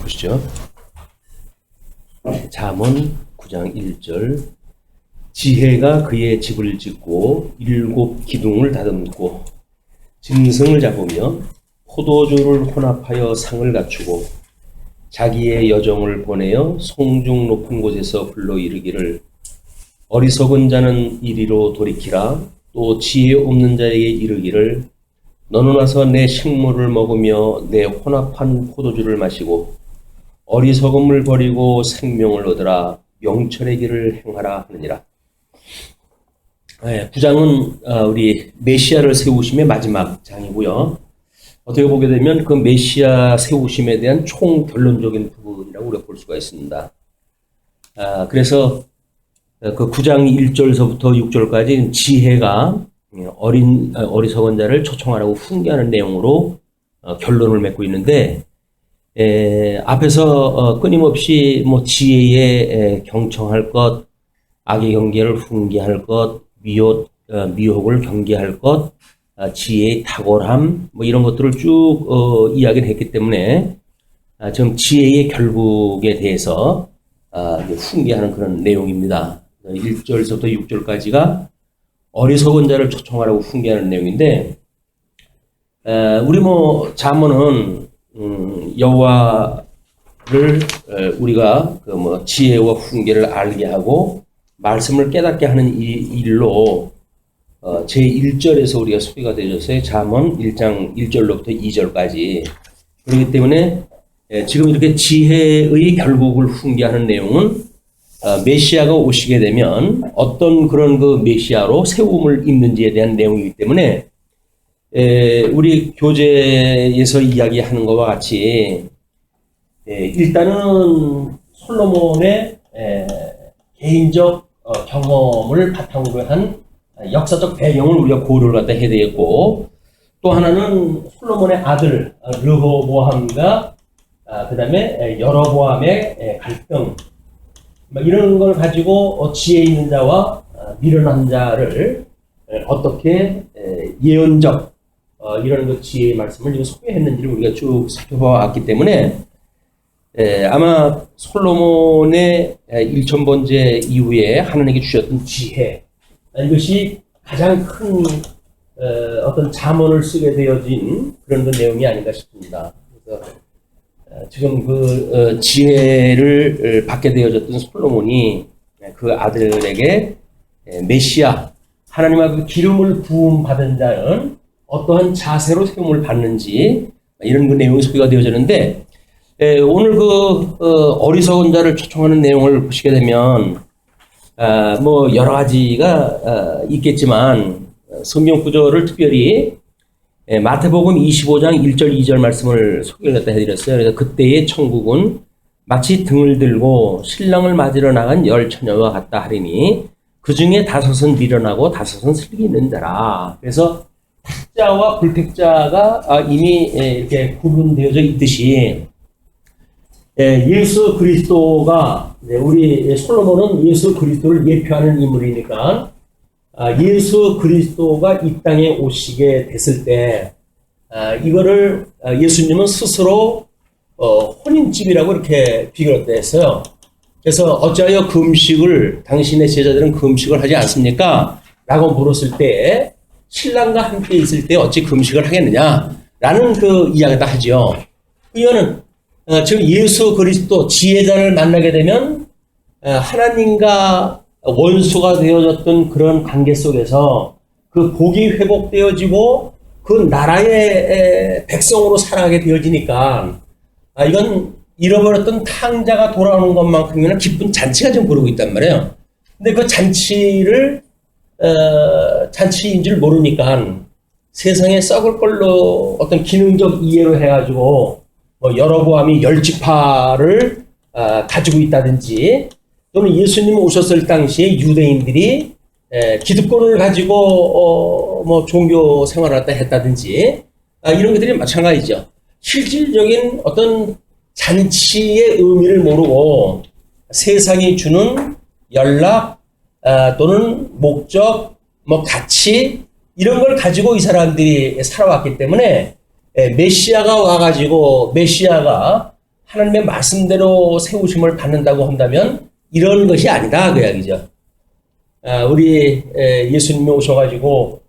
보시죠. 잠언 9장 1절. 지혜가 그의 집을 짓고 일곱 기둥을 다듬고 짐승을 잡으며 포도주를 혼합하여 상을 갖추고 자기의 여종을 보내어 송중 높은 곳에서 불러 이르기를 어리석은 자는 이리로 돌이키라. 또 지혜 없는 자에게 이르기를 너는 와서 내 식물을 먹으며 내 혼합한 포도주를 마시고 어리석음을 버리고 생명을 얻으라. 명철의 길을 행하라 하느니라. 9장은 우리 메시아를 세우심의 마지막 장이고요. 어떻게 보게 되면 그 메시아 세우심에 대한 총결론적인 부분이라고 우리가 볼 수가 있습니다. 그래서 그 9장 1절서부터 6절까지 지혜가 어리석은 자를 초청하라고 훈계하는 내용으로 결론을 맺고 있는데, 앞에서 끊임없이 뭐 지혜에 경청할 것, 악의 경계를 훈계할 것, 미혹을 경계할 것, 지혜의 탁월함, 뭐 이런 것들을 쭉 이야기를 했기 때문에 지금 지혜의 결국에 대해서 훈계하는 그런 내용입니다. 1절서부터 6절까지가 어리석은 자를 초청하라고 훈계하는 내용인데, 우리 잠언은 여호와를 우리가 그 지혜와 훈계를 알게 하고 말씀을 깨닫게 하는 일로 제 1절에서 우리가 소개가 되어졌어요. 잠언 1장 1절로부터 2절까지. 그렇기 때문에 지금 이렇게 지혜의 결국을 훈계하는 내용은 메시아가 오시게 되면 어떤 그런 그 메시아로 세움을 입는지에 대한 내용이기 때문에 우리 교재에서 이야기하는 것과 같이 일단은 솔로몬의 개인적 경험을 바탕으로 한 역사적 배경을 우리가 고려를 갖다 해야 되겠고, 또 하나는 솔로몬의 아들 르호보암과 그 다음에 여로보암의 갈등, 이런 걸 가지고 지혜 있는 자와 미련한 자를 어떻게 예언적 이런 그 지혜의 말씀을 지금 소개했는지를 우리가 쭉 살펴보았기 때문에 아마 솔로몬의 1000번째 이후에 하나님께 주셨던 지혜, 이것이 가장 큰 어떤 잠언을 쓰게 되어진 그런 그 내용이 아닌가 싶습니다. 그래서 지금 그 지혜를 받게 되어졌던 솔로몬이 그 아들에게 메시아, 하나님의 그 기름을 부음 받은 자는 어떠한 자세로 세움을 받는지 이런 그 내용이 소개가 되어졌는데, 오늘 그 어리석은 자를 초청하는 내용을 보시게 되면 뭐 여러 가지가 있겠지만 성경 구절을 특별히 마태복음 25장 1절 2절 말씀을 소개를 갖다 해드렸어요. 그래서 그때의 천국은 마치 등을 들고 신랑을 맞으러 나간 10처녀와 같다 하리니 그 중에 5은 미련하고 5은 슬기 있는 자라. 그래서 택자와 불택자가 이미 이렇게 구분되어져 있듯이 예수 그리스도가, 우리 솔로몬은 예수 그리스도를 예표하는 인물이니까 예수 그리스도가 이 땅에 오시게 됐을 때 이거를 예수님은 스스로 혼인집이라고 이렇게 비교를 했어요. 그래서 어찌하여 금식을 당신의 제자들은 금식을 하지 않습니까? 라고 물었을 때 신랑과 함께 있을 때 어찌 금식을 하겠느냐? 라는 그 이야기를 하죠. 이거는 지금 예수 그리스도 지혜자를 만나게 되면 하나님과 원수가 되어졌던 그런 관계 속에서 그 복이 회복되어지고 그 나라의 백성으로 살아가게 되어지니까 이건 잃어버렸던 탕자가 돌아오는 것만큼이나 기쁜 잔치가 지금 부르고 있단 말이에요. 근데 그 잔치를 잔치인 줄 모르니까 세상에 썩을 걸로 어떤 기능적 이해로 해가지고 여로보암이 10지파를 가지고 있다든지, 또는 예수님 오셨을 당시에 유대인들이 기득권을 가지고 종교 생활을 했다든지 이런 것들이 마찬가지죠. 실질적인 어떤 잔치의 의미를 모르고 세상이 주는 연락 또는 목적, 가치 이런 걸 가지고 이 사람들이 살아왔기 때문에 메시아가 와가지고 메시아가 하나님의 말씀대로 세우심을 받는다고 한다면 이런 것이 아니다 그 이야기죠. 우리 예수님이 오셔가지고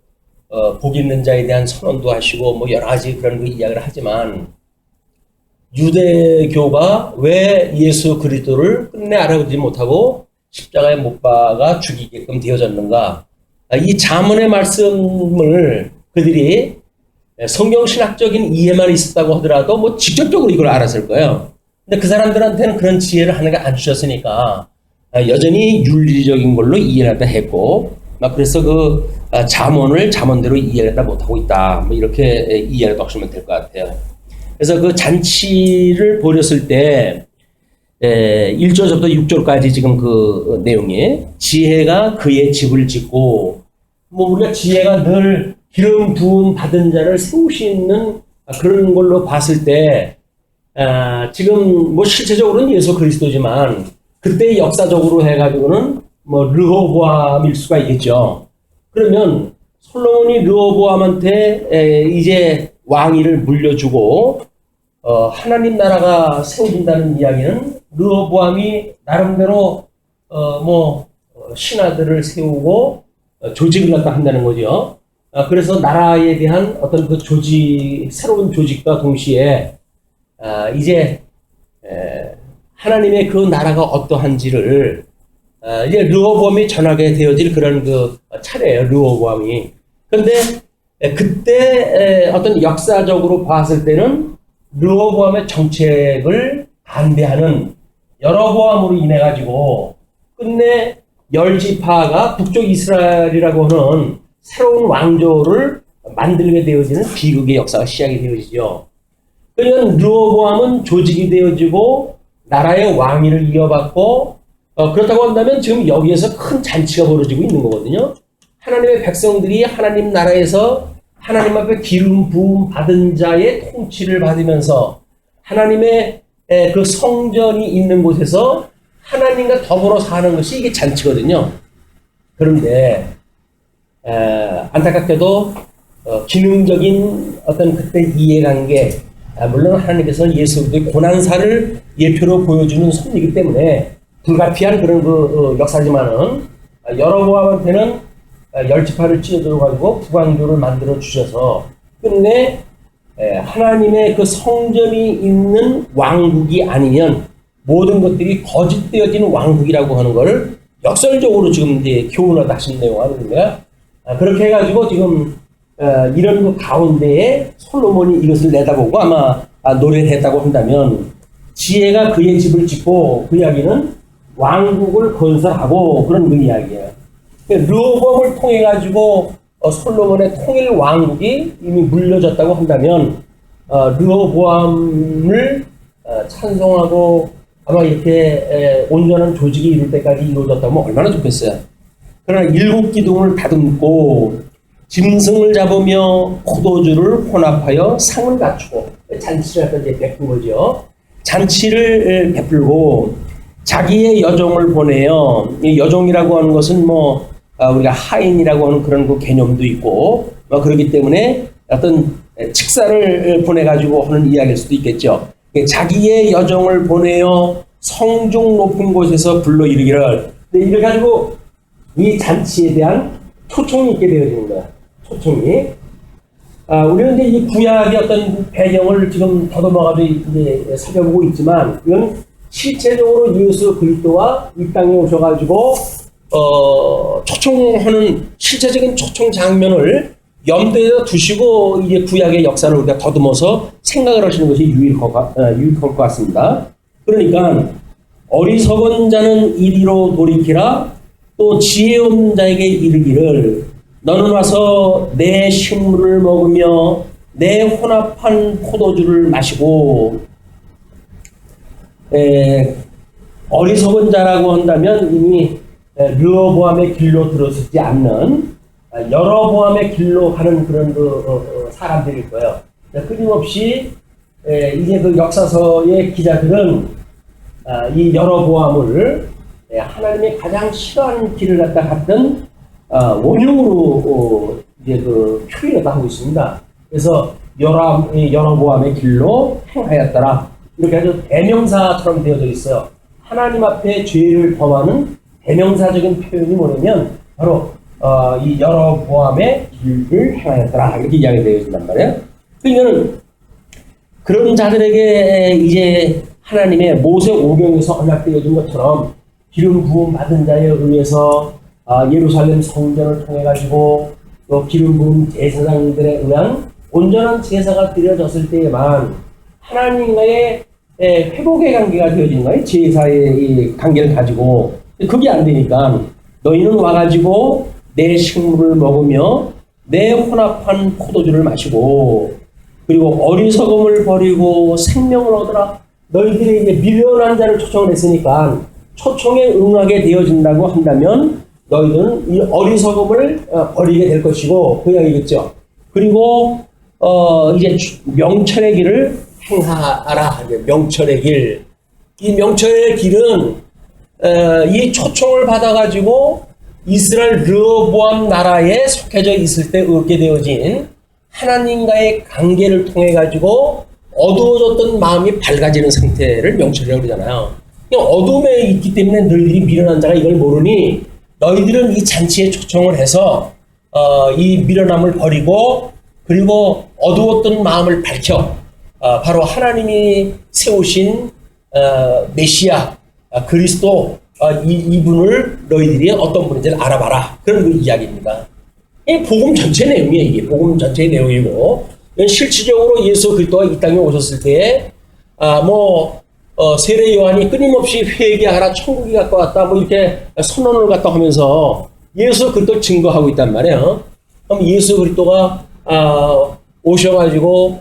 복 있는 자에 대한 선언도 하시고 뭐 여러 가지 그런 그 이야기를 하지만 유대교가 왜 예수 그리스도를 끝내 알아보지 못하고 십자가에 못 박아 죽이게끔 되어졌는가? 이 잠언의 말씀을 그들이 성경 신학적인 이해만 있었다고 하더라도 뭐 직접적으로 이걸 알았을 거예요. 근데 그 사람들한테는 그런 지혜를 하나님가 안 주셨으니까 여전히 윤리적인 걸로 이해를 했고, 그래서 그 잠언을 잠언대로 이해를 못하고 있다. 뭐 이렇게 이해를 하시면 될 것 같아요. 그래서 그 잔치를 벌였을 때 1절부터 6절까지 지금 그 내용이 지혜가 그의 집을 짓고, 뭐 우리가 지혜가 늘 기름 부음 받은 자를 세우시는 그런 걸로 봤을 때 지금 뭐 실체적으로는 예수 그리스도지만 그때 역사적으로 해가지고는 뭐 르호보암일 수가 있겠죠. 그러면 솔로몬이 르호보암한테 이제 왕위를 물려주고 하나님 나라가 세워진다는 이야기는 르호보암이 나름대로 신하들을 세우고 조직을 갖다 한다는 거죠. 그래서 나라에 대한 어떤 그 새로운 조직과 동시에 이제 하나님의 그 나라가 어떠한지를 이제 르호보암이 전하게 되어질 그런 그 차례예요, 르호보암이. 그런데 그때 어떤 역사적으로 봤을 때는 르호보암의 정책을 반대하는 여로보암으로 인해 가지고 끝내 열지파가 북쪽 이스라엘이라고 하는 새로운 왕조를 만들게 되어지는 비극의 역사가 시작이 되어지죠. 그러면 르호보암은 조직이 되어지고 나라의 왕위를 이어받고 그렇다고 한다면 지금 여기에서 큰 잔치가 벌어지고 있는 거거든요. 하나님의 백성들이 하나님 나라에서 하나님 앞에 기름 부음 받은 자의 통치를 받으면서 하나님의 그 성전이 있는 곳에서 하나님과 더불어 사는 것이 이게 잔치거든요. 그런데 안타깝게도 기능적인 어떤 그때 이해관계, 물론 하나님께서는 예수 그리스도의 고난사를 예표로 보여주는 섭리이기 때문에 불가피한 그런 그 역사지만은 여로보암한테는 열지파를 찢어들어가지고 북왕조를 만들어 주셔서 끝내 하나님의 그 성전이 있는 왕국이 아니면 모든 것들이 거짓되어진 왕국이라고 하는 것을 역설적으로 지금 이제 교훈하다 하신 내용 아닙니까? 그렇게 해가지고 지금 이런 그 가운데에 솔로몬이 이것을 내다보고 아마 노래를 했다고 한다면 지혜가 그의 집을 짓고 그 이야기는 왕국을 건설하고 그런 그 이야기예요. 르호보암을 통해 가지고 솔로몬의 통일 왕국이 이미 물려졌다고 한다면 르호보암을 찬송하고 아마 이렇게 온전한 조직이 이룰 때까지 이루어졌다면 얼마나 좋겠어요. 그러나 7기둥을 다듬고 짐승을 잡으며 포도주를 혼합하여 상을 갖추고 잔치를 갖다 이제 베푼 거죠. 잔치를 베풀고 자기의 여종을 보내요. 이 여종이라고 하는 것은 우리가 하인이라고 하는 그런 그 개념도 있고 그렇기 때문에 어떤 직사를 보내가지고 하는 이야기일 수도 있겠죠. 자기의 여종을 보내어 성중 높은 곳에서 불러 이르기를. 이래 가지고 이 잔치에 대한 초청이 있게 되어지는 거야. 초청이. 우리는 이제 이 구약의 어떤 배경을 지금 더듬어가지고 이제 살펴보고 있지만 이건 실체적으로 예수 그리스도가 이 땅에 오셔가지고 초청하는 실제적인 초청 장면을 염두에 두시고 이제 구약의 역사를 우리가 더듬어서 생각을 하시는 것이 유익할 것 같습니다. 그러니까 어리석은 자는 이리로 돌이키라 또 지혜 없는 자에게 이르기를 너는 와서 내 식물을 먹으며 내 혼합한 포도주를 마시고 어리석은 자라고 한다면 이미 르호보암의 길로 들어서지 않는 여로보암의 길로 가는 그런 사람들일 거예요. 끊임없이 이제 그 역사서의 기자들은 이 여로보암을 하나님의 가장 싫어하는 길을 갖다 갔던 원흉으로 이제 그 표현을 하고 있습니다. 그래서 여로보암의 길로 행하였더라. 이렇게 아주 대명사처럼 되어져 있어요. 하나님 앞에 죄를 범하는 대명사적인 표현이 뭐냐면 바로 이 여로보암의 길을 행하였더라. 이렇게 이야기되어 있단 말이에요. 그러니까 그런 자들에게 이제 하나님의 모세오경에서 언약되어진 것처럼 기름 부음 받은 자에 의해서 예루살렘 성전을 통해 가지고 또 기름 부음 제사장들에 의한 온전한 제사가 드려졌을 때에만 하나님과의 회복의 관계가 되어지는 거예요. 제사의 이 관계를 가지고. 그게 안 되니까 너희는 와가지고 내 식물을 먹으며 내 혼합한 포도주를 마시고 그리고 어리석음을 버리고 생명을 얻으라. 너희들이 이제 미련한 자를 초청을 했으니까 초청에 응하게 되어진다고 한다면 너희들은 이 어리석음을 버리게 될 것이고 그 이야기겠죠. 그리고 이제 명철의 길을 행하라. 명철의 길. 이 명철의 길은 이 초청을 받아가지고 이스라엘 르호보암 나라에 속해져 있을 때 얻게 되어진 하나님과의 관계를 통해 가지고 어두워졌던 마음이 밝아지는 상태를 명철이라고 그러잖아요. 어둠에 있기 때문에 너희들이 미련한 자가 이걸 모르니 너희들은 이 잔치에 초청을 해서 이 미련함을 버리고 그리고 어두웠던 마음을 밝혀 바로 하나님이 세우신 메시아 그리스도 이분을 너희들이 어떤 분인지를 알아봐라. 그런 그 이야기입니다. 이 복음 전체 내용이에요. 이게 복음 전체의 내용이고 실질적으로 예수 그리스도가 이 땅에 오셨을 때에 세례 요한이 끊임없이 회개하라 천국이 가까웠다 뭐 이렇게 선언을 갖다 하면서 예수 그리스도를 증거하고 있단 말이에요. 그럼 예수 그리스도가 오셔가지고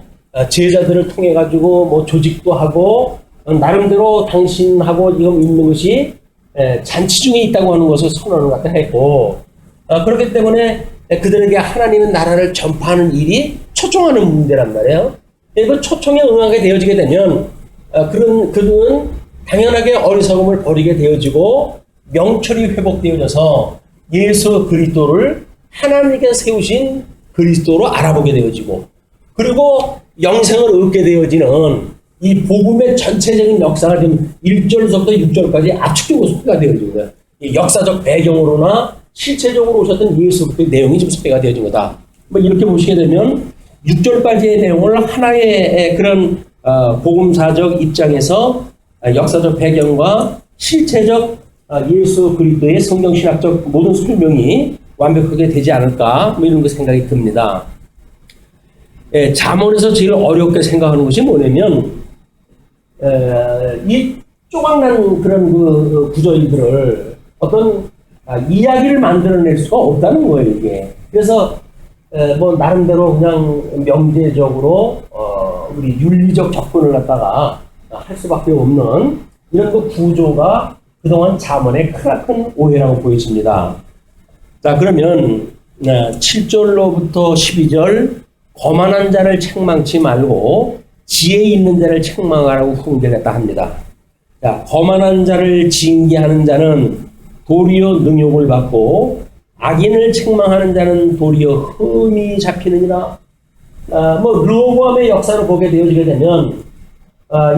제자들을 통해 가지고 뭐 조직도 하고 나름대로 당신하고 지금 있는 것이 잔치 중에 있다고 하는 것을 선언을 갖다 했고 그렇기 때문에 그들에게 하나님의 나라를 전파하는 일이 초청하는 문제란 말이에요. 그 초청에 응하게 되어지게 되면 그들은 당연하게 어리석음을 버리게 되어지고 명철이 회복되어져서 예수 그리스도를 하나님께서 세우신 그리스도로 알아보게 되어지고 그리고 영생을 얻게 되어지는 이 복음의 전체적인 역사가 지금 1절부터 6절까지 압축적으로 소개가 되어진 거예요. 이 역사적 배경으로나 실체적으로 오셨던 예수 그리스도의 내용이 지금 소개가 되어진 거다. 뭐 이렇게 보시게 되면 6절까지의 내용을 하나의 그런 복음사적 입장에서 역사적 배경과 실체적 예수 그리스도의 성경신학적 모든 설명이 완벽하게 되지 않을까 뭐 이런 거 생각이 듭니다. 잠언에서 제일 어렵게 생각하는 것이 뭐냐면 이 조각난 그런 그 구절들을 어떤 이야기를 만들어낼 수가 없다는 거예요, 이게. 그래서 뭐 나름대로 그냥 명제적으로 우리 윤리적 접근을 갖다가 할 수밖에 없는 이런 그 구조가 그동안 잠언의 크나큰 오해라고 보여집니다. 자, 그러면 7절로부터 12절 거만한 자를 책망치 말고 지혜 있는 자를 책망하라고 훈계했다 합니다. 자, 거만한 자를 징계하는 자는 도리어 능욕을 받고 악인을 책망하는 자는 도리어 흠이 잡히느니라. 르호보암의 역사를 보게 되어지게 되면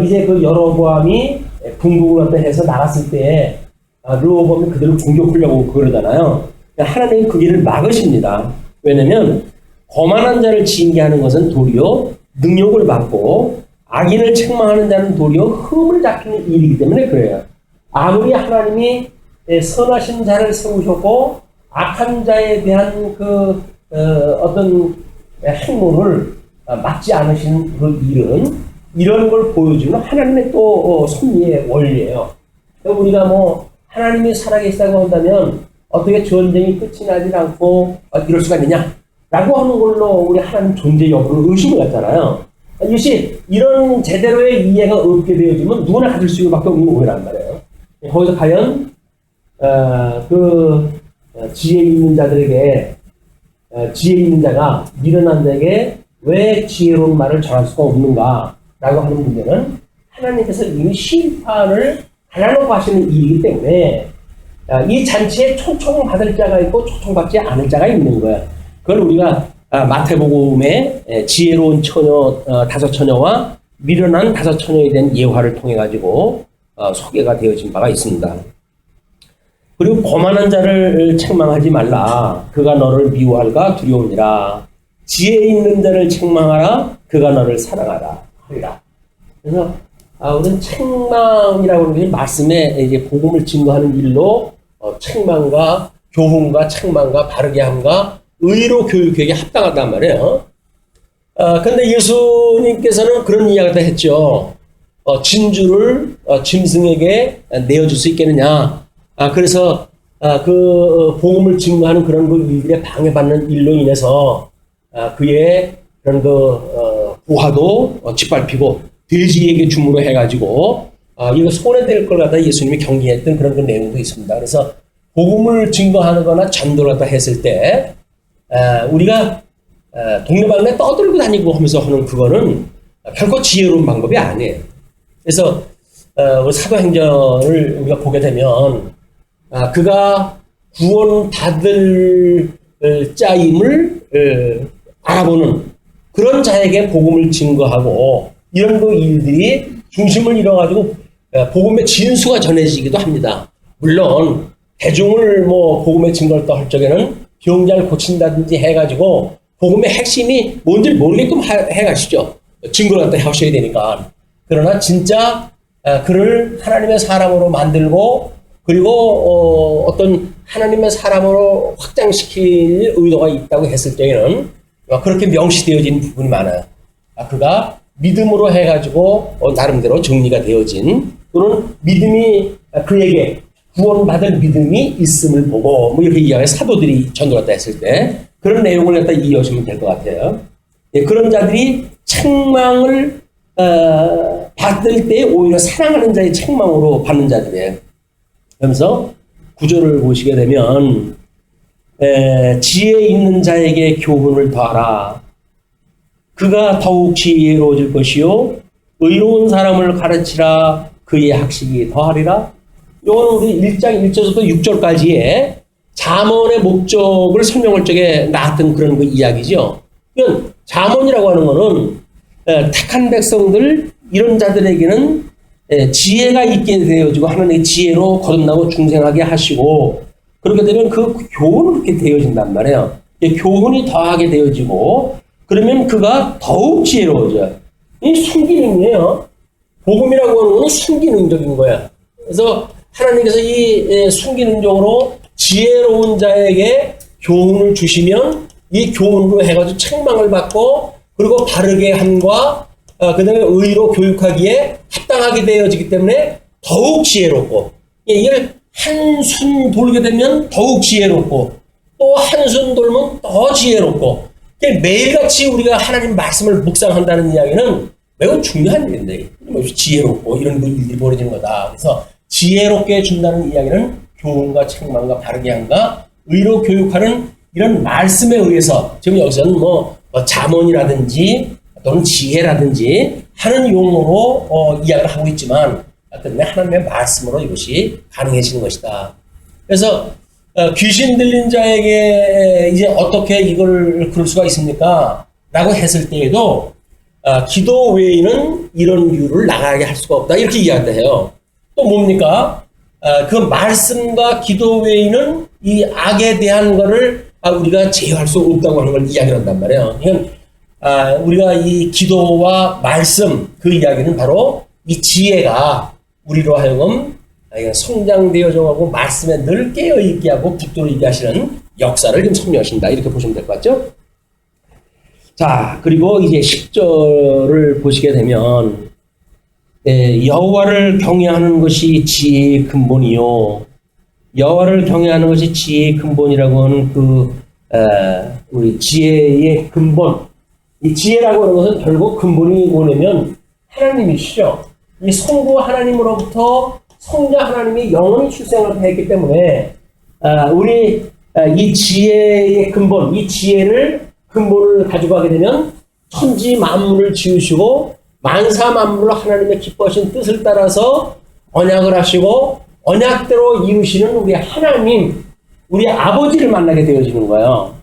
이제 그 여로보암이 궁극을 갖다 해서 나갔을 때 르호보암이 그들을 공격하려고 그러잖아요. 하나님이 그 길을 막으십니다. 왜냐면 거만한 자를 징계하는 것은 도리어 능욕을 받고 악인을 책망하는 자는 도리어 흠을 잡히는 일이기 때문에 그래요. 아무리 하나님이 선하신 자를 세우셨고 악한 자에 대한 그 어떤 행모를 막지 않으신 그 일은 이런 걸 보여주는 하나님의 또 섭리의 원리예요. 우리가 뭐 하나님이 살아계시다고 한다면 어떻게 전쟁이 끝이 나지 않고 이럴 수가 있느냐 라고 하는 걸로 우리 하나님 존재 여부를 의심을 갖잖아요. 이것이 이런 제대로의 이해가 없게 되어지면 누구나 가질 수밖에 없는 오해란 말이에요. 거기서 과연 지혜 있는 자들에게 지혜 있는 자가 미련한 자에게 왜 지혜로운 말을 전할 수가 없는가 라고 하는 문제는 하나님께서 이미 심판을 갈라놓고 하시는 일이기 때문에 이 잔치에 초청받을 자가 있고 초청받지 않을 자가 있는 거예요. 그걸 우리가 마태복음의 지혜로운 처녀 다섯 처녀와 미련한 다섯 처녀에 대한 예화를 통해 가지고 소개가 되어진 바가 있습니다. 그리고 거만한 자를 책망하지 말라. 그가 너를 미워할까 두려우니라. 지혜 있는 자를 책망하라. 그가 너를 사랑하라. 하리라. 그래서 우리는 책망이라고 하는 게 말씀에 이제 복음을 증거하는 일로 책망과 교훈과 책망과 바르게 함과 의로 교육에게 합당하단 말이에요. 근데 예수님께서는 그런 이야기도 했죠. 진주를 짐승에게 내어줄 수 있겠느냐. 그래서 그 복음을 증거하는 그런 그 일들에 방해받는 일로 인해서 그의 그런 그 부하도 짓밟히고 돼지에게 주문을 해가지고 이거 손해될 걸 갖다 예수님이 경계했던 그런 그 내용도 있습니다. 그래서 복음을 증거하는 거나 전도를 갖다 했을 때 우리가 동네방네 떠들고 다니고 하면서 하는 그거는 결코 지혜로운 방법이 아니에요. 그래서 사도행전을 우리가 보게 되면 그가 구원받을 자임을 알아보는 그런 자에게 복음을 증거하고 이런 그 일들이 중심을 이뤄가지고 복음의 진수가 전해지기도 합니다. 물론 대중을 복음의 증거를 할 적에는 병자를 고친다든지 해가지고 복음의 핵심이 뭔지 모르게끔 해가시죠. 증거를 갖다 하셔야 되니까. 그러나 진짜 그를 하나님의 사람으로 만들고 그리고 어떤 하나님의 사람으로 확장시킬 의도가 있다고 했을 때에는 그렇게 명시되어진 부분이 많아요. 그가 믿음으로 해가지고 나름대로 정리가 되어진 또는 믿음이 그에게 구원받을 믿음이 있음을 보고 이렇게 이야기 사도들이 전도했다 했을 때 그런 내용을 갖다 이해하시면 될 것 같아요. 그런 자들이 책망을 받을 때 오히려 사랑하는 자의 책망으로 받는 자들이에요. 그러면서 구절을 보시게 되면 지혜 있는 자에게 교훈을 더하라. 그가 더욱 지혜로워질 것이요 의로운 사람을 가르치라. 그의 학식이 더하리라. 이건 우리 1장 1절부터 6절까지의 잠언의 목적을 설명할 적에 나왔던 그런 그 이야기죠. 그러니까 잠언이라고 하는 거는 택한 백성들 이런 자들에게는 지혜가 있게 되어지고 하나님의 지혜로 거듭나고 중생하게 하시고 그렇게 되면 그 교훈이 그렇게 되어진단 말이에요. 교훈이 더하게 되어지고 그러면 그가 더욱 지혜로워져요. 이 순기능이에요. 복음이라고 하는 건 순기능적인 거야. 그래서 하나님께서 이 순기능적으로 지혜로운 자에게 교훈을 주시면 이 교훈으로 해가지고 책망을 받고 그리고 바르게 함과 그 다음에 의로 교육하기에 합당하게 되어지기 때문에 더욱 지혜롭고 이걸 한순 돌게 되면 더욱 지혜롭고 또 한순 돌면 더 지혜롭고 매일같이 우리가 하나님 말씀을 묵상한다는 이야기는 매우 중요한 일인데 지혜롭고 이런 일들이 벌어지는 거다. 그래서 지혜롭게 해준다는 이야기는 교훈과 책망과 바르게 함과 의로 교육하는 이런 말씀에 의해서 지금 여기서는 잠언이라든지 또는 지혜라든지 하는 용어로 이야기를 하고 있지만 때문에 하나님의 말씀으로 이것이 가능해지는 것이다. 그래서 귀신 들린 자에게 이제 어떻게 이걸 그럴 수가 있습니까? 라고 했을 때에도 기도 외에는 이런 이유를 나가게 할 수가 없다. 이렇게 이야기해요. 또 뭡니까? 그 말씀과 기도 외에는 이 악에 대한 거를 우리가 제어할 수 없다고 하는 걸 이야기를 한단 말이에요. 그러니까 우리가 이 기도와 말씀 그 이야기는 바로 이 지혜가 우리로 하여금 성장되어져 가고 말씀에 늘 깨어있게 하고 붙들어있게 하시는 역사를 좀 설명하신다. 이렇게 보시면 될 것 같죠? 자, 그리고 이제 10절을 보시게 되면 여호와를 경외하는 것이 지혜의 근본이요. 여호와를 경외하는 것이 지혜의 근본이라고 하는 우리 지혜의 근본. 이 지혜라고 하는 것은 결국 근본이 뭐냐면 하나님이시죠. 이 성부 하나님으로부터 성자 하나님이 영원히 출생을 했기 때문에 우리 이 지혜의 근본, 이 지혜를 근본을 가지고 가게 되면 천지 만물을 지으시고 만사 만물을 하나님의 기뻐하신 뜻을 따라서 언약을 하시고 언약대로 이루시는 우리 하나님, 우리 아버지를 만나게 되어지는 거예요.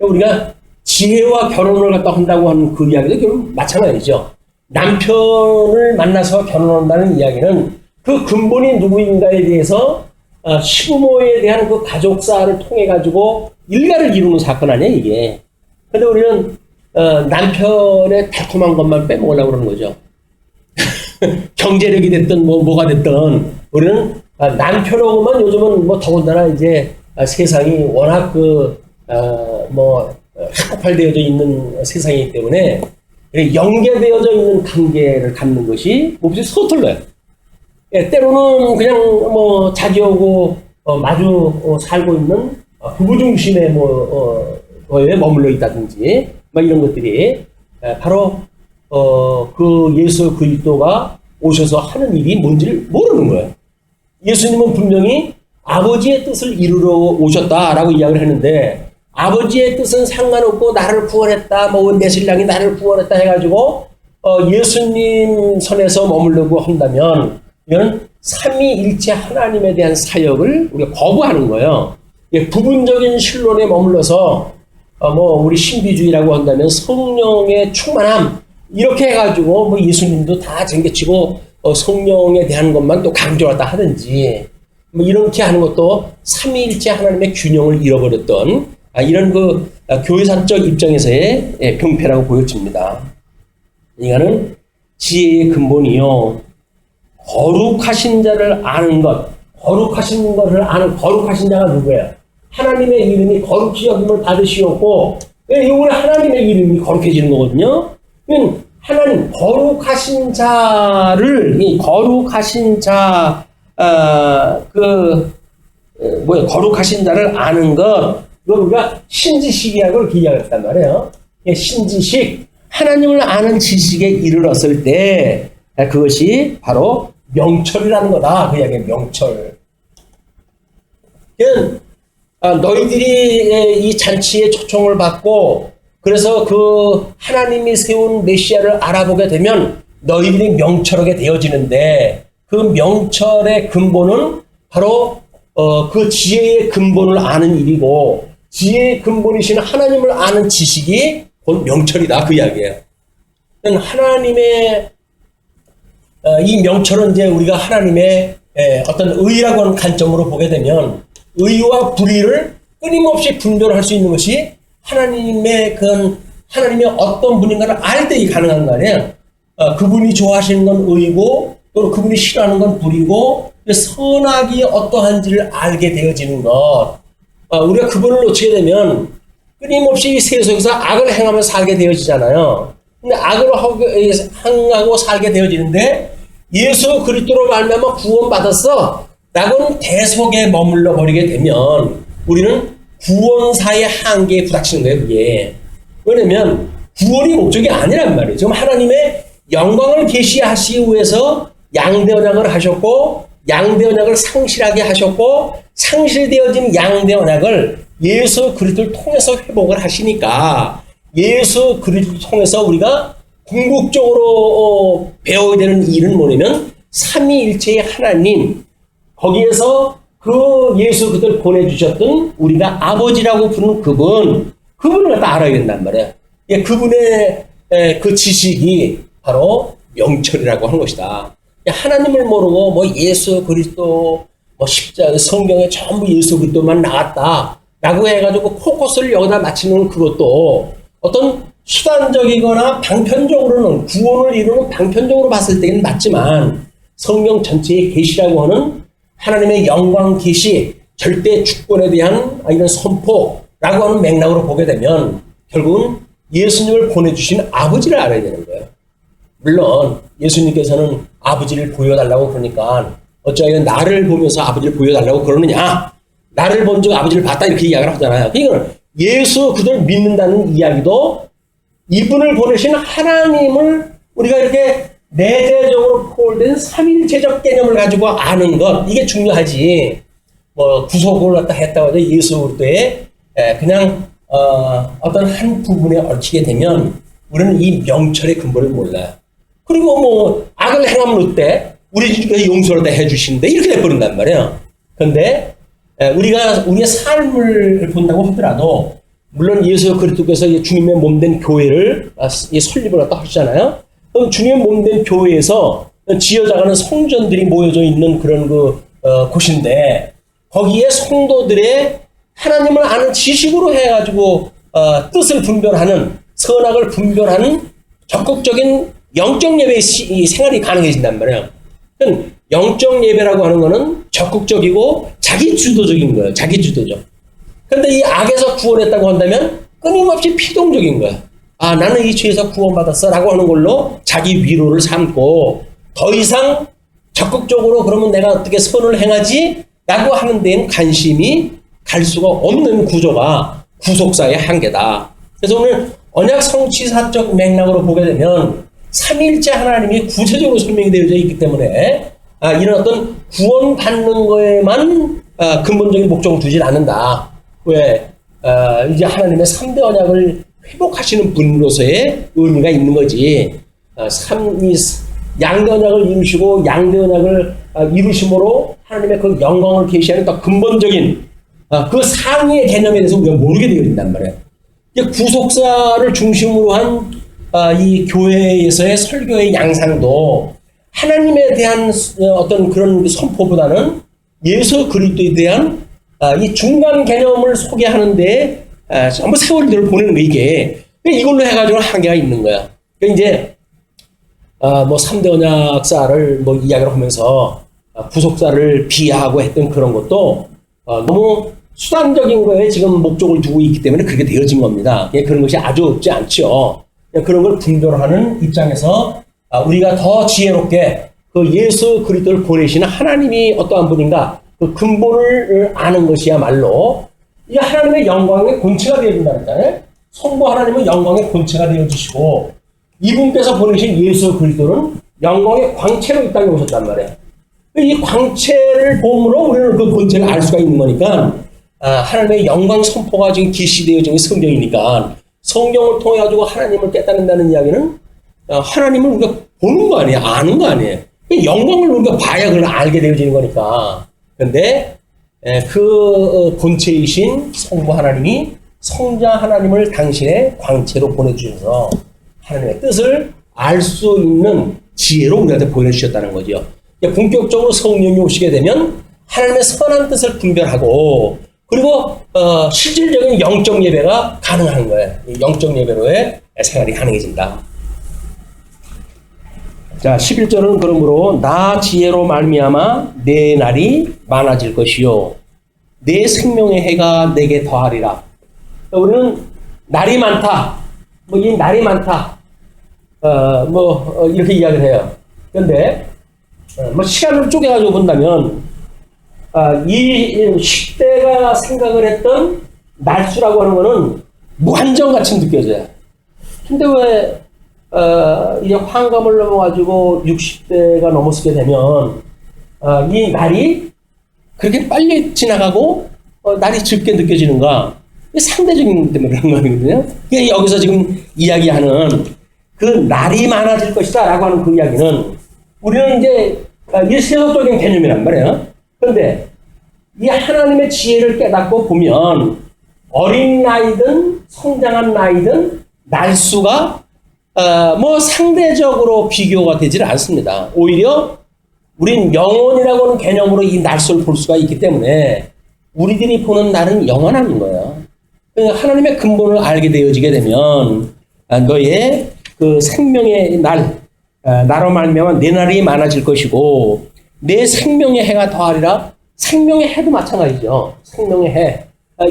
우리가 지혜와 결혼을 갖다 한다고 하는 그 이야기도 결국 마찬가지죠. 남편을 만나서 결혼한다는 이야기는 그 근본이 누구인가에 대해서 시부모에 대한 그 가족사를 통해 가지고 일가를 이루는 사건 아니야 이게. 근데 우리는 남편의 달콤한 것만 빼먹으려고 그러는 거죠. 경제력이 됐든 뭐가 됐든 우리는 남편하고만 요즘은 뭐 더군다나 이제 세상이 워낙 학폭화되어져 있는 세상이기 때문에 연계되어져 있는 관계를 갖는 것이 몹시 서툴러요. 예, 때로는 그냥 뭐 자기하고 마주 살고 있는 부부 중심의 거에 머물러 있다든지 뭐 이런 것들이 바로 그 예수 그리스도가 오셔서 하는 일이 뭔지를 모르는 거예요. 예수님은 분명히 아버지의 뜻을 이루러 오셨다라고 이야기를 했는데 아버지의 뜻은 상관없고 나를 구원했다, 내 신랑이 나를 구원했다 해가지고 예수님 선에서 머물려고 한다면 이건 삼위일체 하나님에 대한 사역을 우리가 거부하는 거예요. 부분적인 신론에 머물러서 우리 신비주의라고 한다면 성령의 충만함 이렇게 해가지고 예수님도 다 쟁개치고 성령에 대한 것만 또 강조하다 하든지 이렇게 하는 것도 삼위일체 하나님의 균형을 잃어버렸던 이런 교회사적 입장에서의 병폐라고 보여집니다. 이거는 지혜의 근본이요. 거룩하신 자를 아는 것, 거룩하신 것을 아는 거룩하신 자가 누구예요? 하나님의 이름이 거룩히 여김을 받으시었고, 이번에 하나님의 이름이 거룩해지는 거거든요. 하나님 거룩하신 자를 거룩하신 거룩하신 자를 아는 것, 그걸 우리가 신지식이라고 기억했단 말이에요. 신지식, 하나님을 아는 지식에 이르렀을 때 그것이 바로 명철이라는 거다. 그 이야기예요. 명철. 너희들이 이 잔치에 초청을 받고 그래서 그 하나님이 세운 메시아를 알아보게 되면 너희들이 명철하게 되어지는데 그 명철의 근본은 바로 그 지혜의 근본을 아는 일이고 지혜의 근본이신 하나님을 아는 지식이 곧 명철이다. 그 이야기예요. 하나님의 이 명철은 이제 우리가 하나님의 어떤 의라고 하는 관점으로 보게 되면 의와 불의를 끊임없이 분별할 수 있는 것이 하나님의 어떤 분인가를 알 때 가능한 거 아니에요. 그분이 좋아하시는 건 의고 또 그분이 싫어하는 건 불이고 선악이 어떠한지를 알게 되어지는 것. 우리가 그분을 놓치게 되면 끊임없이 세속에서 악을 행하며 살게 되어지잖아요. 근데 악을 행하고 살게 되어지는데 예수 그리스도로 말미암아 구원받았어 라고는 대속에 머물러 버리게 되면 우리는 구원사의 한계에 부닥치는 거예요. 그게. 왜냐면 구원이 목적이 아니란 말이에요. 지금 하나님의 영광을 계시하시기 위해서 양대언약을 하셨고 양대 언약을 상실하게 하셨고 상실되어진 양대 언약을 예수 그리스도를 통해서 회복을 하시니까 예수 그리스도를 통해서 우리가 궁극적으로 배워야 되는 일은 뭐냐면 삼위일체의 하나님 거기에서 그 예수 그리스도를 보내주셨던 우리가 아버지라고 부르는 그분을 갖다 알아야 된단 말이에요. 그분의 그 지식이 바로 명철이라고 하는 것이다. 하나님을 모르고 예수 그리스도 십자가 성경에 전부 예수 그리스도만 나왔다라고 해가지고 포커스를 여기다 맞추는 그것도 어떤 수단적이거나 방편적으로는 구원을 이루는 방편적으로 봤을 때는 맞지만 성경 전체의 계시라고 하는 하나님의 영광 계시 절대 주권에 대한 이런 선포라고 하는 맥락으로 보게 되면 결국은 예수님을 보내주신 아버지를 알아야 되는 거예요. 물론 예수님께서는 아버지를 보여달라고 그러니까 어쩌면 나를 보면서 아버지를 보여달라고 그러느냐 나를 본즉 아버지를 봤다 이렇게 이야기를 하잖아요. 그러니까 예수 그들을 믿는다는 이야기도 이분을 보내신 하나님을 우리가 이렇게 내재적으로 포괄된 삼일체적 개념을 가지고 아는 것 이게 중요하지 구속을 갖다 했다고 해서 예수 그리스도의 그냥 어떤 한 부분에 얽히게 되면 우리는 이 명철의 근본을 몰라요. 그리고 악을 행하면 어때? 우리 용서를 다 해주시는데 이렇게 돼버린단 말이에요. 그런데 우리가 우리의 삶을 본다고 하더라도 물론 예수 그리스도께서 주님의 몸된 교회를 설립을 갖다 하시잖아요. 그럼 주님의 몸된 교회에서 지어져가는 성전들이 모여져 있는 그런 곳인데 거기에 성도들의 하나님을 아는 지식으로 해가지고 뜻을 분별하는 선악을 분별하는 적극적인 영적 예배의 생활이 가능해진단 말이에요. 그러니까 영적 예배라고 하는 거는 적극적이고 자기주도적인 거예요. 자기주도적. 그런데 이 악에서 구원했다고 한다면 끊임없이 피동적인 거야. 아, 나는 이 죄에서 구원받았어 라고 하는 걸로 자기 위로를 삼고 더 이상 적극적으로 그러면 내가 어떻게 선을 행하지? 라고 하는 데는 관심이 갈 수가 없는 구조가 구속사의 한계다. 그래서 오늘 언약 성취사적 맥락으로 보게 되면 삼위일체 하나님이 구체적으로 설명이 되어져 있기 때문에 이런 어떤 구원받는 거에만 근본적인 목적을 두질 않는다. 왜? 이제 하나님의 3대 언약을 회복하시는 분으로서의 의미가 있는 거지. 양대 언약을 이루시고 양대 언약을 이루심으로 하나님의 그 영광을 계시하는 더 근본적인 그 상위의 개념에 대해서 우리가 모르게 되어 있단 말이에요. 구속사를 중심으로 한 이 교회에서의 설교의 양상도 하나님에 대한 어떤 그런 선포보다는 예수 그리스도에 대한 이 중간 개념을 소개하는데 전부 세월들을 보내는 거 이게 이걸로 해가지고 한계가 있는 거야. 그러니까 이제 뭐 3대 언약사를 뭐 이야기를 하면서 구속사를 비하하고 했던 그런 것도 너무 수단적인 거에 지금 목적을 두고 있기 때문에 그렇게 되어진 겁니다. 그런 것이 아주 없지 않죠. 그런 걸 분별하는 입장에서 우리가 더 지혜롭게 그 예수 그리스도를 보내시는 하나님이 어떠한 분인가 그 근본을 아는 것이야말로 이 하나님의 영광의 본체가 되어진다는 거잖아요. 성부 하나님은 영광의 본체가 되어주시고 이분께서 보내신 예수 그리스도는 영광의 광채로 이 땅에 오셨단 말이에요. 이 광채를 보므로 우리는 그 본체를 알 수가 있는 거니까 하나님의 영광 선포가 지금 계시되어진 성경이니까 성경을 통해 가지고 하나님을 깨닫는다는 이야기는 하나님을 우리가 보는 거 아니에요. 아는 거 아니에요. 영광을 우리가 봐야 그걸 알게 되어지는 거니까. 그런데 그 본체이신 성부 하나님이 성자 하나님을 당신의 광채로 보내주셔서 하나님의 뜻을 알 수 있는 지혜로 우리한테 보여주셨다는 거죠. 본격적으로 성령이 오시게 되면 하나님의 선한 뜻을 분별하고 그리고 실질적인 영적 예배가 가능한 거예요. 영적 예배로의 생활이 가능해진다. 자, 11절은 그러므로 나 지혜로 말미암아 내 날이 많아질 것이요 내 생명의 해가 내게 더하리라. 우리는 날이 많다. 뭐 이 날이 많다. 이렇게 이야기를 해요. 그런데 뭐 시간을 쪼개가지고 본다면 이 시대가 생각을 했던 날수라고 하는 거는 무한정같이 느껴져요. 근데 왜 이제 환갑을 넘어가지고 60대가 넘었게 되면 이 날이 그렇게 빨리 지나가고 날이 적게 느껴지는가? 상대적인 때문에 그런 거거든요. 여기서 지금 이야기하는 그 날이 많아질 것이다 라고 하는 그 이야기는 우리는 이제 이 세속적인 개념이란 말이에요. 그런데 이 하나님의 지혜를 깨닫고 보면 어린 나이든 성장한 나이든 날수가 뭐 상대적으로 비교가 되질 않습니다. 오히려 우린 영원이라고 하는 개념으로 이 날수를 볼 수가 있기 때문에 우리들이 보는 날은 영원한 거예요. 그러니까 하나님의 근본을 알게 되어지게 되면 너의 그 생명의 날 나로 말미암아 내 날이 많아질 것이고 내 생명의 해가 더하리라. 생명의 해도 마찬가지죠. 생명의 해.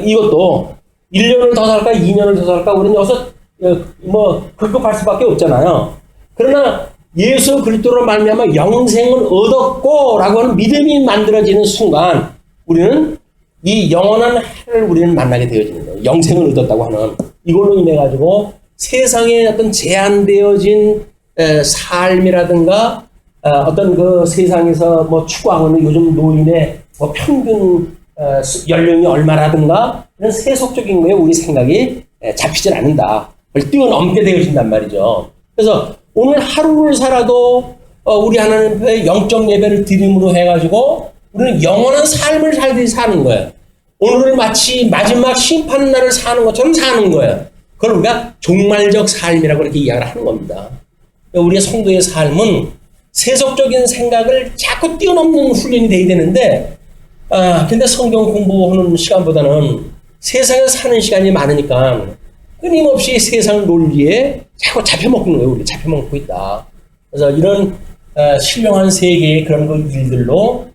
이것도 1년을 더 살까 2년을 더 살까 우리는 여기서 뭐 급급할 수밖에 없잖아요. 그러나 예수 그리스도로 말미암아 영생을 얻었고 라고 하는 믿음이 만들어지는 순간 우리는 이 영원한 해를 우리는 만나게 되어지는 거예요. 영생을 얻었다고 하는 이걸로 인해 가지고 세상에 어떤 제한되어진 삶이라든가 어떤 그 세상에서 뭐 추구하는 요즘 노인의 뭐 평균 연령이 얼마라든가 이런 세속적인 거에 우리 생각이 잡히질 않는다. 그걸 뛰어넘게 되어진단 말이죠. 그래서 오늘 하루를 살아도 우리 하나님 앞에 영적 예배를 드림으로 해가지고 우리는 영원한 삶을 살듯이 사는 거예요. 오늘을 마치 마지막 심판 날을 사는 것처럼 사는 거예요. 그걸 우리가 종말적 삶이라고 이렇게 이야기를 하는 겁니다. 우리의 성도의 삶은 세속적인 생각을 자꾸 뛰어넘는 훈련이 돼야 되는데, 근데 성경 공부하는 시간보다는 세상에 사는 시간이 많으니까 끊임없이 세상 논리에 자꾸 잡혀먹는 거예요. 우리 잡혀먹고 있다. 그래서 이런 신령한 세계의 그런 그 일들로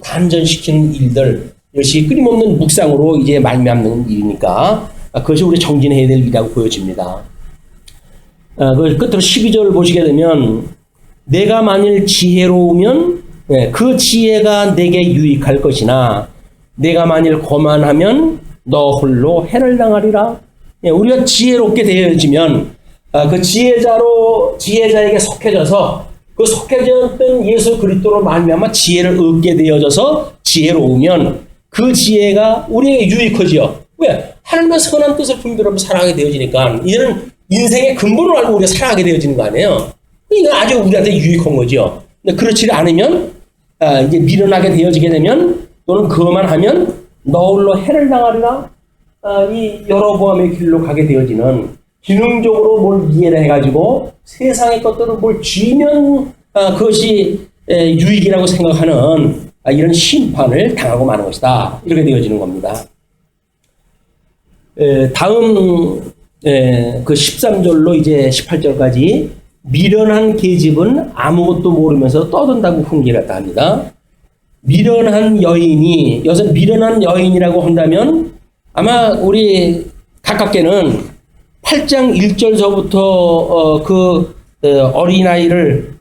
관전시키는 일들, 이것이 끊임없는 묵상으로 이제 말미암는 일이니까 그것이 우리 정진해야 될 일이라고 보여집니다. 그 끝으로 12절을 보시게 되면 내가 만일 지혜로우면 그 지혜가 내게 유익할 것이나 내가 만일 거만하면 너 홀로 해를 당하리라. 우리가 지혜롭게 되어지면 그 지혜자에게 속해져서 그 속해졌던 예수 그리스도로 말미암아 지혜를 얻게 되어져서 지혜로우면 그 지혜가 우리에게 유익하지요. 왜? 하나님의 선한 뜻을 분별하며 살아가게 되어지니까 이제는 인생의 근본을 알고 우리가 살아가게 되어지는 거 아니에요. 이건 아주 우리한테 유익한 거죠. 근데 그렇지 않으면 이제 미련하게 되어지게 되면 또는 그것만 하면 너 홀로 해를 당하리라. 이 여러보암의 길로 가게 되어지는 기능적으로 뭘 이해를 해가지고 세상의 것들을 뭘 쥐면 그것이 유익이라고 생각하는 이런 심판을 당하고 마는 것이다. 이렇게 되어지는 겁니다. 다음 그 13절로 이제 18절까지 미련한 계집은 아무것도 모르면서 떠든다고 훈계를 합니다. 미련한 여인이, 여기서 미련한 여인이라고 한다면 아마 우리 가깝게는 8장 1절서부터 그 어린아이를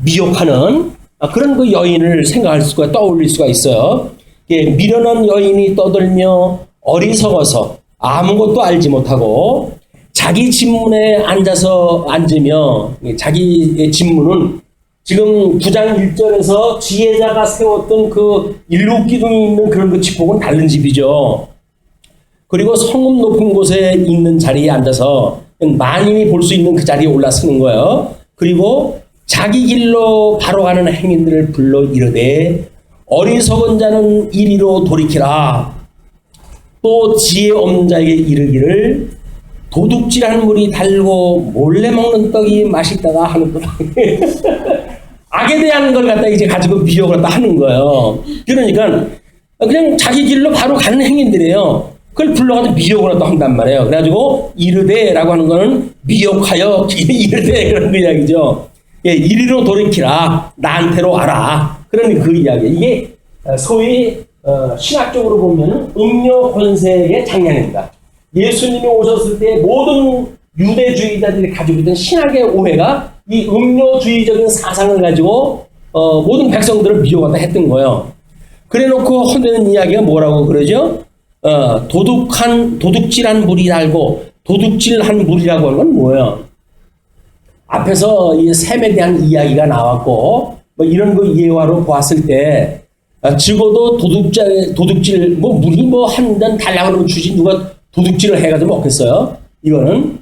미혹하는 그런 그 여인을 생각할 수가, 떠올릴 수가 있어요. 미련한 여인이 떠들며 어리석어서 아무것도 알지 못하고 자기 진문에 앉으며 자기의 진문은 지금 9장 1절에서 지혜자가 세웠던 그 일곱 기둥이 있는 그런 그 집복은 다른 집이죠. 그리고 성읍 높은 곳에 있는 자리에 앉아서 만인이 볼 수 있는 그 자리에 올라서는 거예요. 그리고 자기 길로 바로 가는 행인들을 불러 이르되 어리석은 자는 이리로 돌이키라. 또 지혜 없는 자에게 이르기를 도둑질하는 물이 달고 몰래 먹는 떡이 맛있다가 하는구나. 악에 대한 걸 갖다 이제 가지고 미혹을 갖다 하는 거예요. 그러니까 그냥 자기 길로 바로 가는 행인들이에요. 그걸 불러가지고 미혹을 갖다 한단 말이에요. 그래가지고 이르되라고 하는 거는 미혹하여 이르되 그런 그 이야기죠. 이리로 돌이키라. 나한테로 와라. 그런 그 이야기. 이게 소위 신학적으로 보면 음료 권세의 장면입니다. 예수님이 오셨을 때 모든 유대주의자들이 가지고 있던 신학의 오해가 이 음료주의적인 사상을 가지고 모든 백성들을 미혹하다 했던 거예요. 그래놓고 혼내는 이야기가 뭐라고 그러죠? 도둑질한 물이 달고 도둑질한 물이라고 하는 건 뭐예요? 앞에서 이 셈에 대한 이야기가 나왔고 뭐 이런 그 예화로 보았을 때 적어도 도둑질 뭐 물이 뭐 한 잔 달라고 그러면 주지 누가 도둑질을 해가지고 먹겠어요? 이거는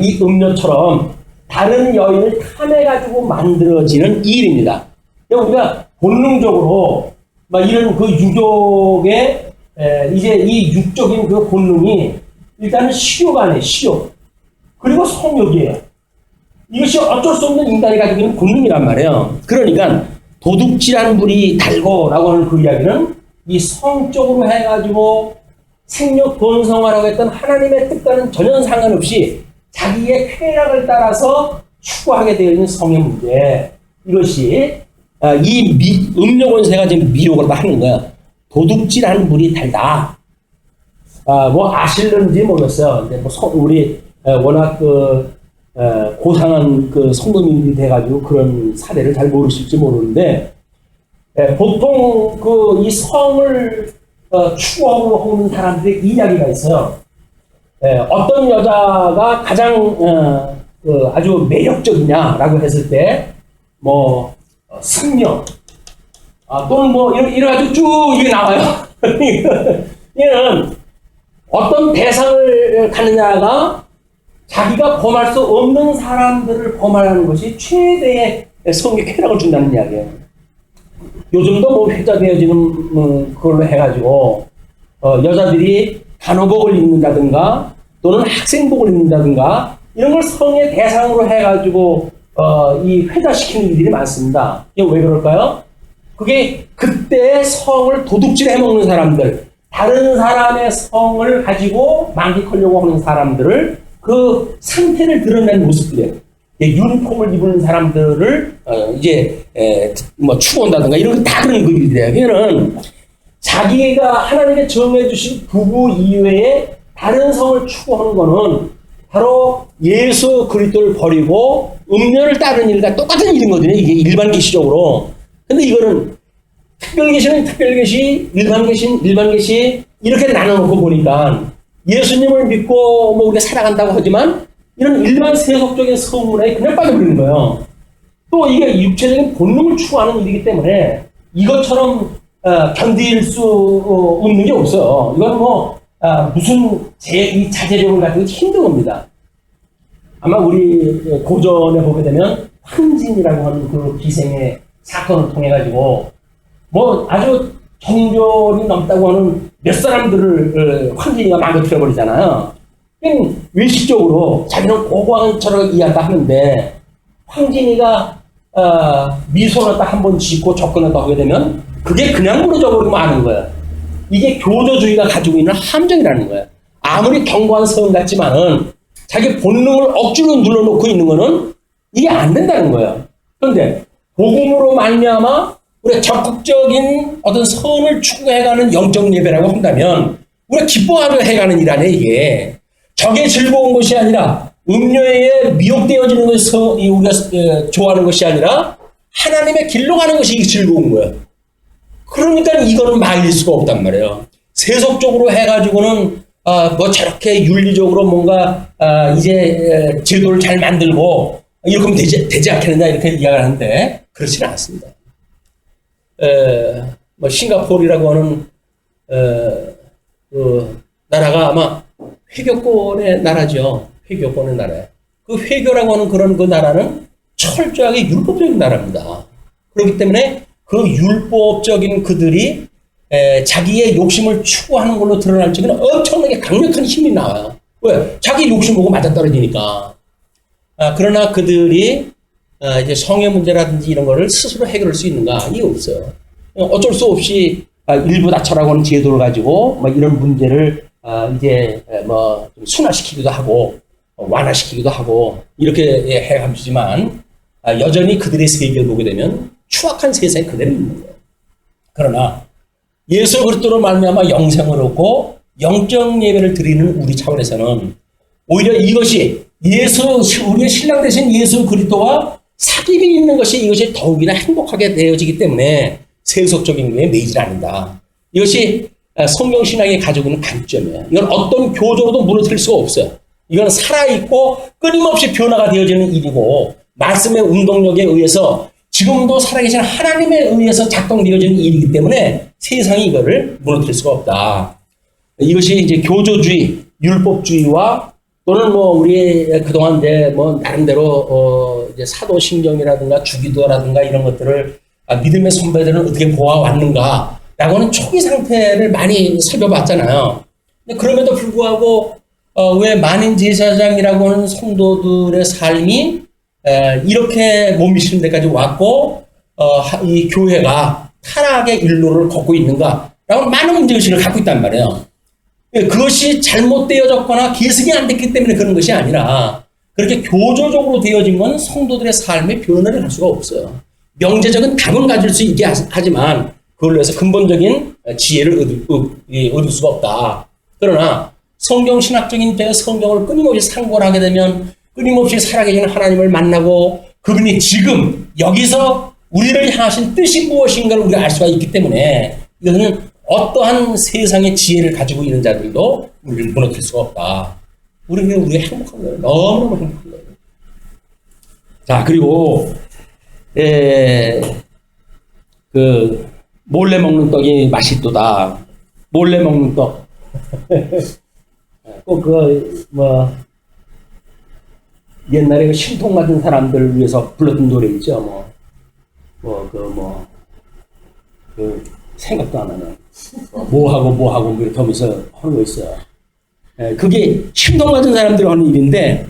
이 음료처럼 다른 여인을 탐해가지고 만들어지는 일입니다. 우리가 본능적으로 막 이런 그 유족의 이제 이 육적인 그 본능이 일단은 식욕 아니에요, 식욕. 그리고 성욕이에요. 이것이 어쩔 수 없는 인간이 가지고 있는 본능이란 말이에요. 그러니까 도둑질한 물이 달고라고 하는 그 이야기는 이 성적으로 해가지고 생력 번성하라고 했던 하나님의 뜻과는 전혀 상관없이 자기의 쾌락을 따라서 추구하게 되어 있는 성의 문제. 이것이 이 음료 권세가 지금 미혹을 하는 거야. 도둑질한 물이 달다. 뭐 아실는지 모르겠어요. 근데 뭐 우리 워낙 고상한 그 성도민들이 돼가지고 그런 사례를 잘 모르실지 모르는데 보통 이 성을 추구하고 오는 사람들의 이야기가 있어요. 어떤 여자가 가장 아주 매력적이냐라고 했을 때 뭐 승려 또는 뭐 이래가지고 쭉 이게 나와요. 얘는 어떤 대상을 갖느냐가 자기가 범할 수 없는 사람들을 범하는 것이 최대의 성의 쾌락을 준다는 이야기예요. 요즘도 뭐 회자되어지는 그걸로 해가지고 여자들이 간호복을 입는다든가 또는 학생복을 입는다든가 이런 걸 성의 대상으로 해가지고 이 회자시키는 일들이 많습니다. 이게 왜 그럴까요? 그게 그때 성을 도둑질해 먹는 사람들, 다른 사람의 성을 가지고 만끽하려고 하는 사람들을 그 상태를 드러낸 모습들이에요. 유니폼을 입은 사람들을 이제 뭐 추구한다든가 이런 거 다 그런 일들이에요. 그러면 자기가 하나님께 정해주신 부부 이외에 다른 성을 추구하는 거는 바로 예수 그리스도를 버리고 음료를 따르는 일과 똑같은 일인 거거든요. 이게 일반 계시적으로. 근데 이거는 특별 계시는 특별 계시, 일반 계시는 일반 계시 이렇게 나눠놓고 보니까 예수님을 믿고 뭐 우리가 살아간다고 하지만 이런 일반 세속적인 성문에 그냥 빠져버리는 거예요. 또 이게 육체적인 본능을 추구하는 일이기 때문에 이것처럼 견딜 수 없는 게 없어요. 이건 뭐 무슨 이 자제력을 가지고 힘든 겁니다. 아마 우리 고전에 보게 되면 황진이라고 하는 그 기생의 사건을 통해 가지고 뭐 아주 정절이 넘다고 하는 몇 사람들을 황진이가 망가뜨려 버리잖아요. 외식적으로 자기는 고고한 철학을 이해한다 하는데 황진이가 미소를 딱 한 번 짓고 접근을 하게 되면 그게 그냥 무너져 버리면 아는 거예요. 이게 교조주의가 가지고 있는 함정이라는 거예요. 아무리 견고한 성 같지만은 자기 본능을 억지로 눌러놓고 있는 거는 이게 안 된다는 거예요. 그런데 복음으로 말미암아 우리가 적극적인 어떤 선을 추구해가는 영적 예배라고 한다면 우리가 기뻐하며 해가는 일 아니에요. 이게 적의 즐거운 것이 아니라 음료에 미혹되어지는 것이 우리가 좋아하는 것이 아니라 하나님의 길로 가는 것이 즐거운 거예요. 그러니까 이거는 말릴 수가 없단 말이에요. 세속적으로 해가지고는 뭐 저렇게 윤리적으로 뭔가 이제 제도를 잘 만들고 이렇게 하면 되지 않겠느냐 이렇게 이야기를 하는데 그렇지는 않습니다. 뭐 싱가포르라고 하는 그 나라가 아마 회교권의 나라죠. 회교권의 나라. 그 회교라고 하는 그런 그 나라는 철저하게 율법적인 나라입니다. 그렇기 때문에 그 율법적인 그들이 자기의 욕심을 추구하는 걸로 드러날 적에는 엄청나게 강력한 힘이 나와요. 왜? 자기 욕심 보고 맞아떨어지니까. 그러나 그들이 이제 성의 문제라든지 이런 거를 스스로 해결할 수 있는가? 이게 없어요. 어쩔 수 없이 일부 다처라고 하는 제도를 가지고 뭐 이런 문제를 이제 뭐 좀 순화시키기도 하고 완화시키기도 하고 이렇게 해가지지만 여전히 그들의 세계를 보게 되면 추악한 세상이 그대로 있는 거예요. 그러나 예수 그리스도로 말미암아 영생을 얻고 영적 예배를 드리는 우리 차원에서는 오히려 이것이 우리의 신랑 되신 예수 그리스도와 사귐이 있는 것이 이것이 더욱이나 행복하게 되어지기 때문에 세속적인 거에 매이질 않는다. 이것이 성경신학이 가지고 있는 강점이에요. 이건 어떤 교조로도 무너뜨릴 수가 없어요. 이건 살아있고 끊임없이 변화가 되어지는 일이고 말씀의 운동력에 의해서 지금도 살아계신 하나님에 의해서 작동되어지는 일이기 때문에 세상이 이거를 무너뜨릴 수가 없다. 이것이 이제 교조주의, 율법주의와 또는 뭐 우리 그동안 이제 뭐 나름대로 이제 사도신경이라든가 주기도라든가 이런 것들을 믿음의 선배들은 어떻게 보아왔는가라고 하는 초기 상태를 많이 살펴봤잖아요. 근데 그럼에도 불구하고 왜 만인 제사장이라고 하는 성도들의 삶이 이렇게 못 미치는 데까지 왔고 이 교회가 타락의 일로를 걷고 있는가라고 많은 문제의식을 갖고 있단 말이에요. 그것이 잘못되어졌거나 계승이 안 됐기 때문에 그런 것이 아니라 그렇게 교조적으로 되어진 건 성도들의 삶의 변화를 할 수가 없어요. 명제적인 답은 가질 수 있게 하지만 그걸로 해서 근본적인 지혜를 얻을 수가 없다. 그러나 성경신학적인 성경을 끊임없이 상고를 하게 되면 끊임없이 살아계신 하나님을 만나고 그분이 지금 여기서 우리를 향하신 뜻이 무엇인가를 우리가 알 수가 있기 때문에 이것은 어떠한 세상의 지혜를 가지고 있는 자들도 우리를 무너뜨릴 수가 없다. 우리가 행복한 거예요. 너무너무 행복한 거예요. 자, 그리고 그 몰래 먹는 떡이 맛있도다. 몰래 먹는 떡. 꼭 옛날에 그 신통 맞은 사람들을 위해서 불렀던 노래 있죠. 생각도 안 하는 뭐 하고 이렇게 하면서 하는 거 있어요. 그게 신동 가진 사람들이 하는 일인데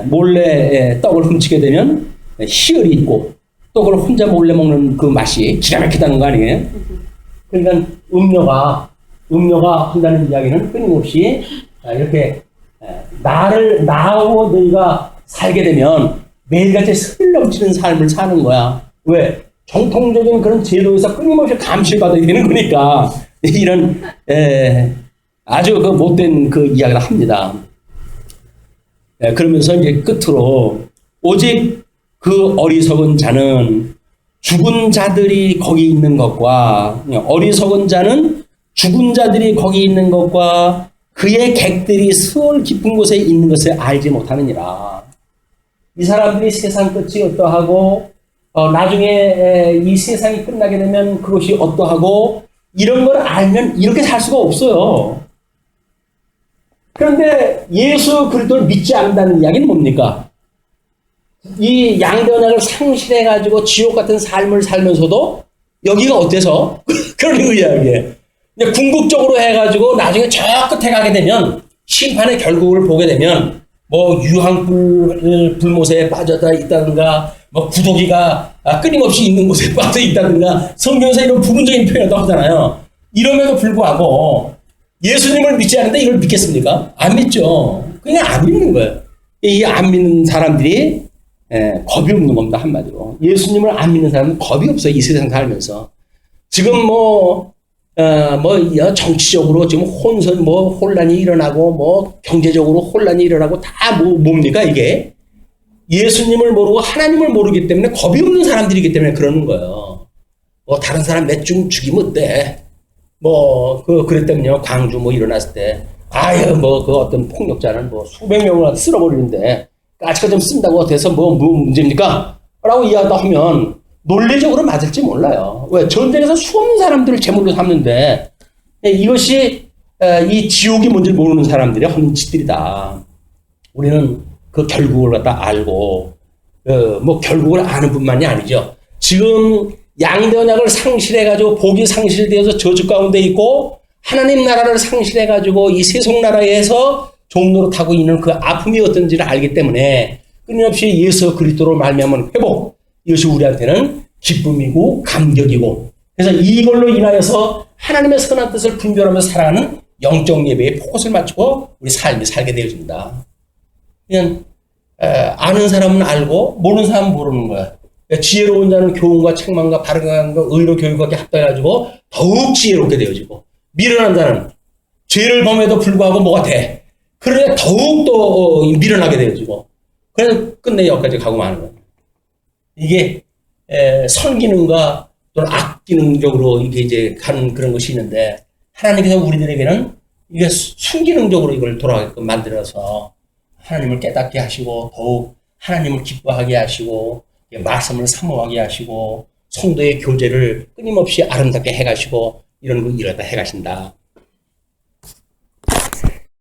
몰래 떡을 훔치게 되면 희열이 있고 또 그걸 혼자 몰래 먹는 그 맛이 기가 막히다는 거 아니에요? 그러니까 음료가 한다는 이야기는 끊임없이 이렇게 나하고 너희가 살게 되면 매일같이 스릴 넘치는 삶을 사는 거야. 왜? 정통적인 그런 제도에서 끊임없이 감시를 받아야 되는 거니까 이런 아주 그 못된 그 이야기를 합니다. 그러면서 이제 끝으로 오직 그 어리석은 자는 죽은 자들이 거기 있는 것과 어리석은 자는 죽은 자들이 거기 있는 것과 그의 객들이 스올 깊은 곳에 있는 것을 알지 못하느니라. 이 사람들이 세상 끝이 어떠하고 나중에 이 세상이 끝나게 되면 그것이 어떠하고 이런 걸 알면 이렇게 살 수가 없어요. 그런데 예수 그리스도를 믿지 않는다는 이야기는 뭡니까? 이 양변학을 상실해가지고 지옥 같은 삶을 살면서도 여기가 어때서? 그런 이야기예요. 궁극적으로 해가지고 나중에 저 끝에 가게 되면 심판의 결국을 보게 되면 뭐 유황불 불못에 빠져다 있다든가 뭐 구더기가 끊임없이 있는 곳에 빠져 있다든가 성경에서 이런 부분적인 표현도 하잖아요. 이럼에도 불구하고 예수님을 믿지 않는데 이걸 믿겠습니까? 안 믿죠. 그냥 안 믿는 거예요. 이 안 믿는 사람들이 겁이 없는 겁니다. 한마디로. 예수님을 안 믿는 사람은 겁이 없어요. 이 세상 살면서. 지금 정치적으로 지금 혼란이 일어나고 경제적으로 혼란이 일어나고 다 뭡니까 이게? 예수님을 모르고 하나님을 모르기 때문에 겁이 없는 사람들이기 때문에 그러는 거예요. 다른 사람 몇 중 죽이면 어때? 그랬다면요. 광주 일어났을 때. 그 어떤 폭력자는 수백 명을 쓸어버리는데, 까치가 좀 쓴다고 돼서 문제입니까? 라고 이야기하다 하면, 논리적으로 맞을지 몰라요. 왜? 전쟁에서 수없는 사람들을 제물로 삼는데, 이것이, 이 지옥이 뭔지 모르는 사람들이 하는 짓들이다. 우리는 그 결국을 갖다 알고, 결국을 아는 뿐만이 아니죠. 지금 양대 언약을 상실해가지고 복이 상실되어서 저주 가운데 있고 하나님 나라를 상실해가지고 이 세속 나라에서 종노릇하고 있는 그 아픔이 어떤지를 알기 때문에 끊임없이 예수 그리스도로 말미암은 회복, 이것이 우리한테는 기쁨이고 감격이고, 그래서 이걸로 인하여서 하나님의 선한 뜻을 분별하면서 살아가는 영적 예배에 포커스를 맞추고 우리 삶이 살게 되어집니다. 그냥 아는 사람은 알고 모르는 사람은 모르는 거야. 지혜로운 자는 교훈과 책망과 바르게 의로 교육하게 합당해가지고 더욱 지혜롭게 되어지고, 미련한 자는 죄를 범해도 불구하고 뭐가 돼? 그러니까 더욱 또 미련하게 되어지고, 그래서 끝내 여기까지 가고 마는 거예요. 이게 선기능과 또는 악기능적으로 이게 이제 가는 그런 것이 있는데, 하나님께서 우리들에게는 이게 순기능적으로 이걸 돌아가게끔 만들어서 하나님을 깨닫게 하시고 더욱 하나님을 기뻐하게 하시고 말씀을 사모하게 하시고 성도의 교제를 끊임없이 아름답게 해가시고 이런 거 이러다 해가신다.